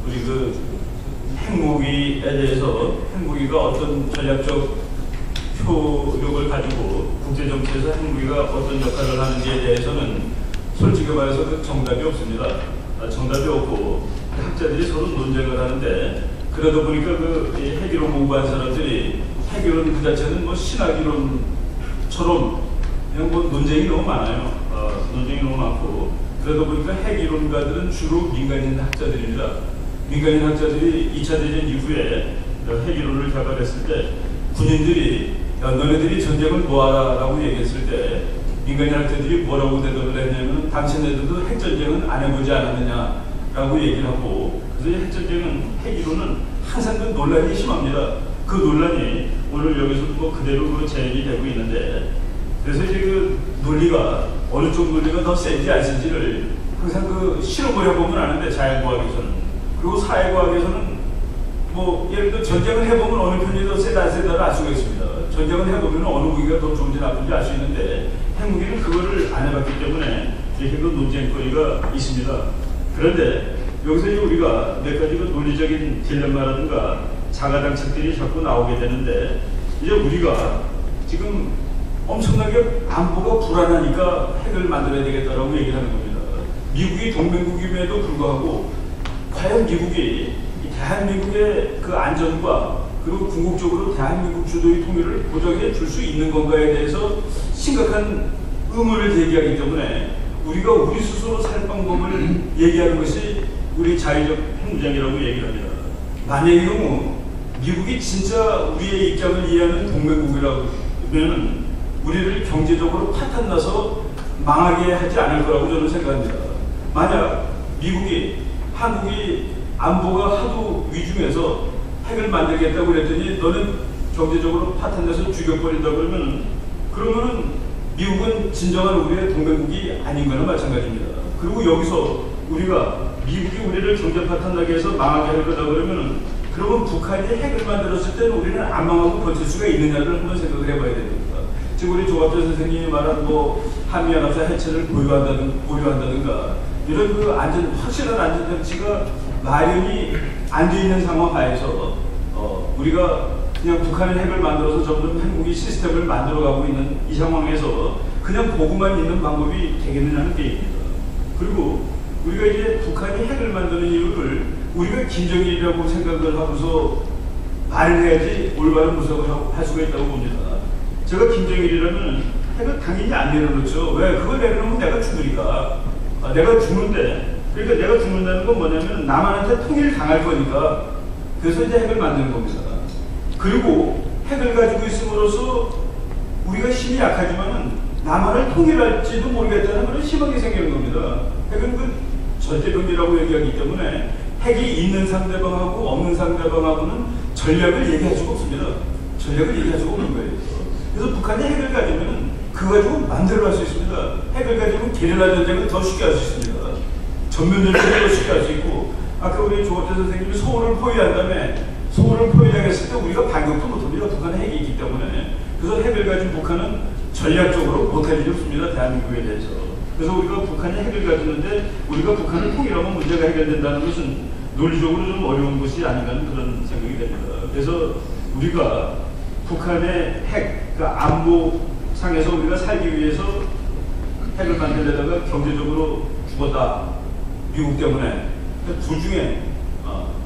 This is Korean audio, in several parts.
우리 그 핵무기에 대해서 핵무기가 어떤 전략적 효력을 가지고 국제정치에서 핵무기가 어떤 역할을 하는지에 대해서는 솔직히 말해서 그 정답이 없습니다. 정답이 없고 학자들이 서로 논쟁을 하는데, 그러다 보니까 그 핵이론 공부한 사람들이 핵이론 그 자체는 뭐 신학이론처럼 그냥 뭐 논쟁이 너무 많아요. 논쟁이 너무 많고, 그러다 보니까 핵이론가들은 주로 민간인 학자들입니다. 민간인 학자들이 2차 대전 이후에 핵이론을 개발했을 때 군인들이 너네들이 전쟁을 뭐하라 라고 얘기했을 때 민간인 학자들이 뭐라고 대답을 했냐면, 당신네들도 핵전쟁은 안 해보지 않았느냐 라고 얘기를 하고, 그래서 핵전쟁은, 핵이론은 항상 그 논란이 심합니다. 그 논란이 오늘 여기서도 뭐 그대로 재현이 되고 있는데, 그래서 이제 그 논리가 어느 쪽 논리가 더 센지 안 센지를 항상 그 실험을 해보면 아는데, 자연과학에서는. 그리고 사회과학에서는 뭐 예를 들어 전쟁을 해보면 어느 편이 더 세다 안 세다를 알 수가 있습니다. 전쟁을 해보면 어느 무기가 더 좋은지 나쁜지 알 수 있는데, 핵무기는 그거를 안 해봤기 때문에 이렇게 그 논쟁거리가 있습니다. 그런데 여기서 이제 우리가 몇 가지 그 논리적인 딜레마라든가 자가당착들이 자꾸 나오게 되는데, 이제 우리가 지금 엄청나게 안보가 불안하니까 핵을 만들어야 되겠다라고 얘기를 하는 겁니다. 미국이 동맹국임에도 불구하고 과연 미국이 대한민국의 그 안전과 그리고 궁극적으로 대한민국 주도의 통일을 보장해 줄 수 있는 건가에 대해서 심각한 의문을 제기하기 때문에 우리가 우리 스스로 살 방법을 얘기하는 것이 우리 자의적 핵무장이라고 얘기를 합니다. 만약의 경우 미국이 진짜 우리의 입장을 이해하는 동맹국이라고 하면 우리를 경제적으로 파탄나서 망하게 하지 않을 거라고 저는 생각합니다. 만약 미국이 한국이 안보가 하도 위중해서 핵을 만들겠다고 그랬더니 너는 경제적으로 파탄내서 죽여버린다 그러면은 미국은 진정한 우리의 동맹국이 아닌 거나 마찬가지입니다. 그리고 여기서 우리가 미국이 우리를 경제 파탄나게 해서 망하게 할 거다 그러면 북한이 핵을 만들었을 때는 우리는 안 망하고 버틸 수가 있느냐를 한번 생각을 해봐야 됩니다. 지금 우리 조갑재 선생님이 말한 뭐 한미연합사 해체를 보유한다든가 이런 그 확실한 안전장치가 마련이 안 돼 있는 상황 하에서 우리가 그냥 북한의 핵을 만들어서 점점 핵무기 시스템을 만들어가고 있는 이 상황에서 그냥 보고만 있는 방법이 되겠느냐는 게입니다. 그리고 우리가 이제 북한이 핵을 만드는 이유를 우리가 김정일이라고 생각을 하고서 말을 해야지 올바른 분석을 할 수가 있다고 봅니다. 제가 김정일이라면 핵을 당연히 안 내려놓죠. 왜? 그걸 내려놓으면 내가 죽으니까. 내가 죽는데, 그러니까 내가 죽는다는 건 뭐냐면 남한테 통일 당할 거니까. 그래서 이제 핵을 만드는 겁니다. 그리고 핵을 가지고 있음으로써 우리가 힘이 약하지만은 남한을 통일할지도 모르겠다는 그런 희망이 생기는 겁니다. 핵은 그 절대병이라고 얘기하기 때문에 핵이 있는 상대방하고 없는 상대방하고는 전략을 얘기할 수가 없습니다. 전략을 얘기할 수가 없는 거예요. 그래서 북한이 핵을 가지면 그거 가지고 만들어갈 수 있습니다. 핵을 가지고 게릴라 전쟁을 더 쉽게 할 수 있습니다. 전면 전쟁을 더 쉽게 할 수 있고, 아까 우리 조갑재 선생님이 서울을 포위한다음에 서울을 포위당했을 때 우리가 반격도 못합니다. 북한에 핵이 있기 때문에. 그래서 핵을 가진 북한은 전략적으로 못할 일이 없습니다. 대한민국에 대해서. 그래서 우리가 북한이 핵을 가지는데 우리가 북한을 통일하면 문제가 해결된다는 것은 논리적으로 좀 어려운 것이 아닌가 하는 그런 생각이 됩니다. 그래서 우리가 북한의 핵, 그러니까 안보상에서 우리가 살기 위해서 핵을 만들려다가 경제적으로 죽었다. 미국 때문에. 둘 중에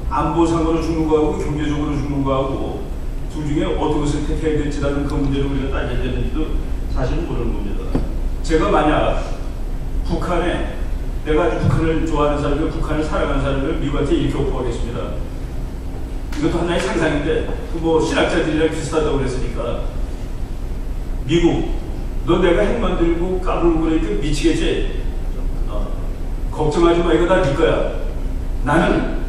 안보상으로 죽는 거하고 경제적으로 죽는 거하고 둘 중에 어떤 것을 택해야 될지라는 그 문제를 우리가 따져야 되는지도 사실은 모르는 겁니다. 제가 만약 북한에, 내가 아주 북한을 좋아하는 사람이고 북한을 사랑하는 사람을 미국한테 이렇게 오퍼하겠습니다. 이것도 하나의 상상인데 뭐 신학자들이랑 비슷하다고 그랬으니까, 미국 너 내가 핵 만들고 까불고 그러니까 미치겠지? 걱정하지 마. 이거 다 네 거야. 나는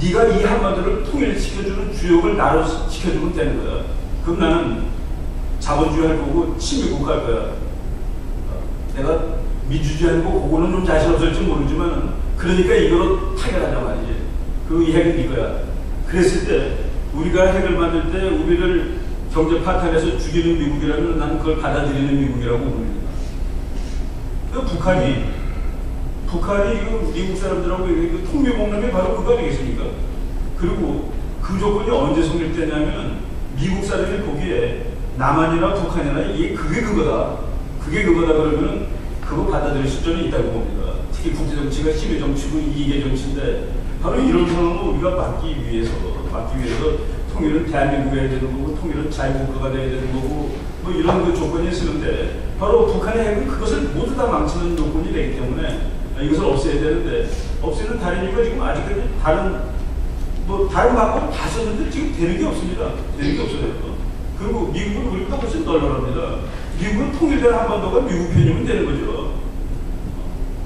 네가 이 한반도를 통일시켜주는 주역을 나로 시켜주면 되는 거야. 그럼 나는 자본주의 할 거고 친미국 할 거야. 내가 민주주의 하는 거 그거는 좀 자신 없을지 모르지만 그러니까 이거로 타결하자 말이지. 그리고 이 핵은 이거야. 그랬을 때 우리가 핵을 만들 때 우리를 경제 파탄에서 죽이는 미국이라면 난 그걸 받아들이는 미국이라고 봅니다. 북한이 북한이 지금 미국 사람들하고 통미봉람이 바로 그거 아니겠습니까? 그리고 그 조건이 언제 성립되냐면 미국 사람이 보기에 남한이나 북한이나 이게 그게 그거다. 그게 그거다 그러면 그거 받아들일 수준이 있다고 봅니다. 특히 국제정치가 힘의 정치고 이익의 정치인데 바로 이런 상황을 우리가 막기 위해서 통일은 대한민국이 해야 되는 거고 통일은 자유국가가 돼야 되는 거고 뭐 이런 그 조건이 쓰는데 바로 북한의 핵은 그것을 모두 다 망치는 조건이 되기 때문에 이것을 없애야 되는데 없애는 다른 이유가 지금 아직까지 다른 방법을 다 썼는데 지금 되는 게 없습니다. 되는 게 없어요. 그리고 미국은 우리보다 훨씬 널널합니다. 미국은 통일된 한반도가 미국 편이면 되는 거죠.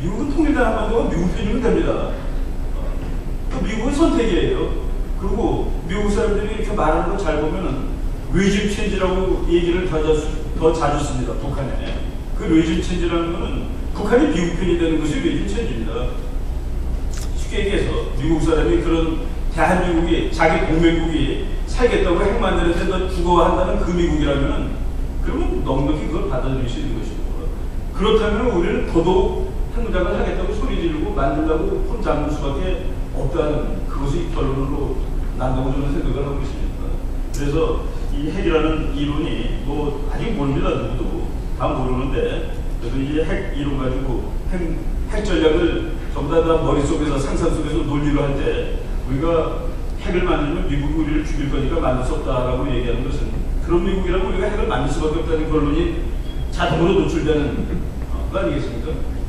미국은 통일된 한반도가 미국 편이면 됩니다. 미국은 선택이에요. 그리고 미국 사람들이 이렇게 말하는 거 잘 보면은 레짐 체인지라고 얘기를 더 자주 씁니다. 북한에. 그 레짐 체인지라는 거는 북한이 미국 편이 되는 것이 레짐 체인지입니다. 쉽게 얘기해서 미국 사람이 그런 대한민국이 자기 동맹국이 살겠다고 핵 만드는데 너 죽어한다는 그 미국이라면 그러면 넉넉히 그걸 받아들일 수 있는 것이고 그렇다면 우리는 더더욱 핵무장을 하겠다고 소리 지르고 만들려고 손 잡는 수밖에 없다는 그것이 결론으로 난다고 저는 생각을 하고 있습니다. 그래서 이 핵이라는 이론이 뭐 아직 모릅니다. 누구도 다 모르는데 그래도 이 핵 이론 가지고 핵 전략을 전부 다 머릿속에서 상상 속에서 논리를 할 때 우리가 핵을 만들면 미국이 우리를 죽일 거니까 만들 수 없다라고 얘기하는 것은 그런 미국이라면 우리가 핵을 만들 수밖에 없다는 결론이 자동으로 노출되는 거 아니겠습니까?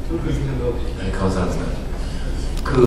저는 그렇게 생각하고 있습니다. 네, 감사합니다.